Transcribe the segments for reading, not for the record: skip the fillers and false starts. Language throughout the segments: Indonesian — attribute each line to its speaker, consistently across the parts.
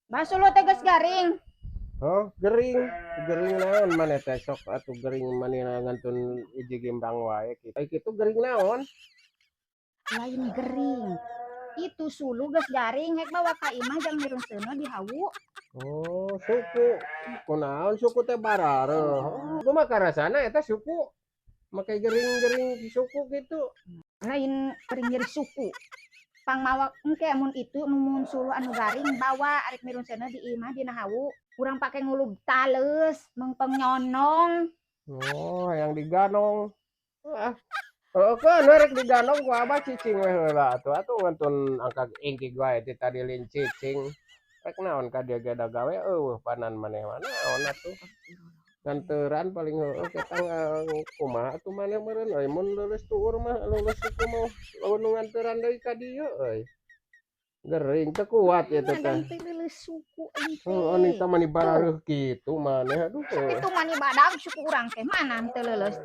Speaker 1: Baso lo tegas garing.
Speaker 2: Oh, gering. Gering naon maneh teh sok atuh gering maneh ngantun hiji gimbang wae kitu. Ai kitu gering naon?
Speaker 1: Lain gering. Itu sulu gas garing hek bawa ka imah jang mireuseuna di hawu.
Speaker 2: Oh, suku. Kunaon suku teh barareuh. Oh, kumaha karasana eta suku? Make gering-gering di suku gitu.
Speaker 1: Lain gering nyeri suku. Pang mawa engke mun itu mun sulu anu garing bawa arek mireuseuna di imah dina hawu. Urang pake ngulub tales, mengpeng nyonong.
Speaker 2: Oh, yang diganong. Ah, heeh kan rek diganong ku abah cicing we heula atuh ngantun angka ingkig wae ti tadi lin cicing. Rek naon ka dieu ge da gawe eueuh panan maneh mah naon atuh. Nganteran paling heueuh kita kumaha atuh maneh meureun euy mun leuleus tuur mah leuleus suku mah lamun nu nganteran deui ka dieu euy. Gering teu kuat ya teh teh.
Speaker 1: Ngadang teh leuleus suku ente.
Speaker 2: Heeh, nita mah dibarareuh kitu maneh aduh.
Speaker 1: Itu mani badag suku urang teh mana teu leuleus.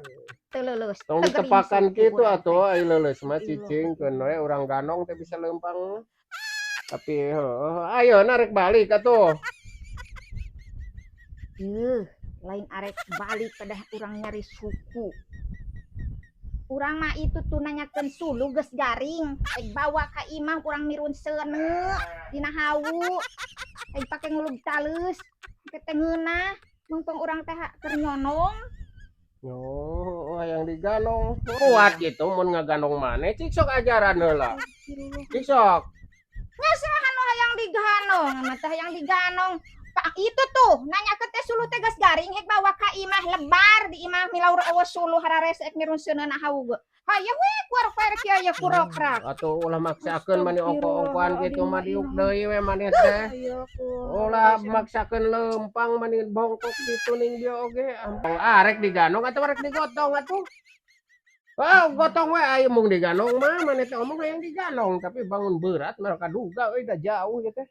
Speaker 1: Teu leuleus.
Speaker 2: Tong
Speaker 1: Teu gering
Speaker 2: ditepakan
Speaker 1: suku
Speaker 2: kitu
Speaker 1: urang teh.
Speaker 2: atuh ai leuleus mah cicingkeun we urang ganong teh bisa leumpang. Tapi heeh, ayeuna rek balik atuh.
Speaker 1: Lain arek balik pada urang nyari suku. Urang mah itu tuh nanyakeun sulu geus garing, rek bawa ka imah urang mirunseuneu dina hawu. Rek pake ngulub taleus, teh ngeunah mumpung urang teh keur nyonong.
Speaker 2: Oh, yang diganong. Kuat gitu mun ngaganong maneh cik sok ajaran heula. Cik sok.
Speaker 1: Nyasahan lo hayang diganong, mah teh hayang diganong. Pak itu tuh nanya ke teh sulu tegas garing hek bawa ka imah lebar di imah milaur awas sulu harare seek mirunseuneu na hawu. Haye we kuar kieu aya kurokrak.
Speaker 2: Atuh ulah maksakeun maneh ongko-ongkoan kitu mah diuk deui we maneh teh. Ulah maksakeun leumpang maneh bongkok kitu ning dia oge. Ampun arek diganong atuh arek digotong atuh. Oh, gotong we aya mung diganong mah maneh teh omong hayang diganong tapi bangun berat mah kaduga euy da jauh ieu teh.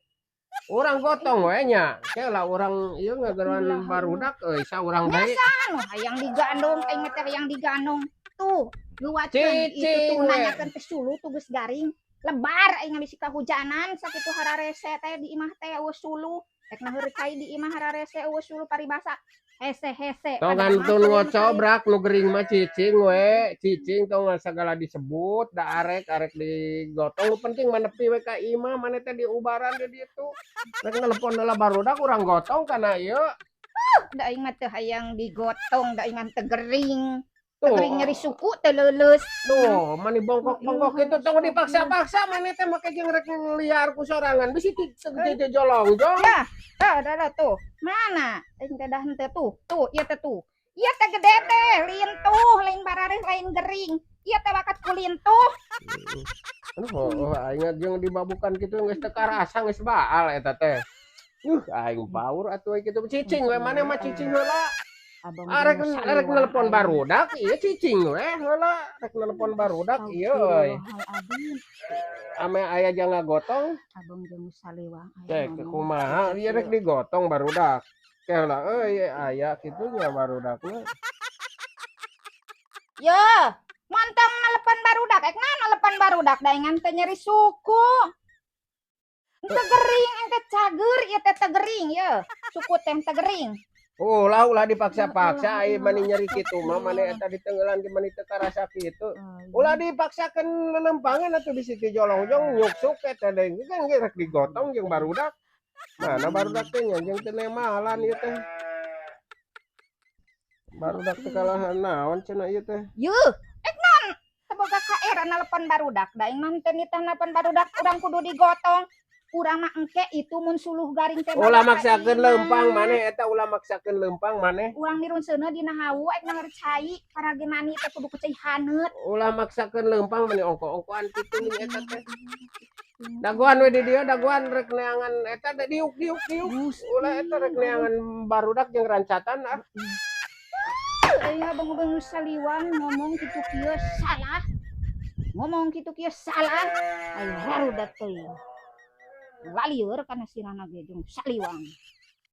Speaker 2: Urang gotong we nya. Keula urang ieu ngageran barudak euy saurang bae.
Speaker 1: Nyasahan lo hayang diganong, aing teh hayang diganong. Tuh, luatkeun itu
Speaker 2: Cicing
Speaker 1: tuh
Speaker 2: we.
Speaker 1: nanyakeun teh sulu tuh geus garing. Lebar aing bisi kahujanan sakitu hararese teh di imah teh eueuh sulu. Rek naheureuy cai di imah hararese eueuh sulu paribasa. Hese-hese
Speaker 2: Tong ngantun ngocobrak nu gering mah cicing we. Cicing tong sagala disebut da arek digotong nu penting mah nepi we ka imah maneh teh diubaran di ditu. Rek nelepon heula barudak urang gotong kana ieu.
Speaker 1: Da aing mah teu hayang digotong, da aing mah teu gering. Teu
Speaker 2: Tuh.
Speaker 1: gering nyeri suku teu leuleus.
Speaker 2: Tuh, mani bongkok-bongkok itu tong dipaksa-paksa maneh teh make jeung rek liar ku sorangan bisi jolong jong.
Speaker 1: Ya, dah tuh. Mana? Aing teh dah henteu tuh. Tuh, ieu teh tuh. Ieu teh gede teh, lintuh, lain barareh lain gering. Ieu teh bakat ku lintuh.
Speaker 2: Aduh, aing jeung dibabukan kitu geus teu karasa geus baal eta teh. Aing paur atuh kitu cicing we maneh mah cicing heula. Arek nelepon barudak ieu cicing we heula rek nelepon barudak ieu euy. Ame aya jang ngagotong.
Speaker 1: Abang jeung salewang
Speaker 2: Cek kumaha ieu rek digotong barudak. Keula euy aya kitu nya barudakna.
Speaker 1: Yo, montong nelepon barudak. Naon nelepon barudak da ingan teh nyeri suku. Ente gering, ente cager, ieu teh teu gering ye. Suku teh teu gering.
Speaker 2: Ulah dipaksa-paksa ai mani nyeri kitu mah maneh eta ditenggelan di mani teu karasa kitu. Ulah dipaksakeun lelempangan atuh bisi dijolong-jong nyuksuk eta deui kan rek digotong jeung barudak. Mana barudak teh nya jeung teu nemalan ieu teh. Barudak teh kalahan naon cenah ieu teh.
Speaker 1: Yuh, naon teu boga KR nelepon barudak. Da aing mah teu nitah nelepon barudak urang kudu digotong. Urang mah engke itu mun suluh garing teh
Speaker 2: ulah maksakeun leumpang maneh eta ulah maksakeun leumpang maneh.
Speaker 1: Urang mirunseuneu dina hawu aing nangeur cai parage mani teh kudu kucai haneut.
Speaker 2: Ulah maksakeun leumpang mani ongko-ongkoan kitu ning eta teh. Daguan we di dieu daguan rek neangan eta diuk. Ulah eta rek neangan barudak jeung rancatan ah.
Speaker 1: Aing abang-abang saliwang ngomong kitu kieu salah. Ngomong kitu kieu salah. Aya barudak teuing. Walieur kana sirana ge jeung saliwang.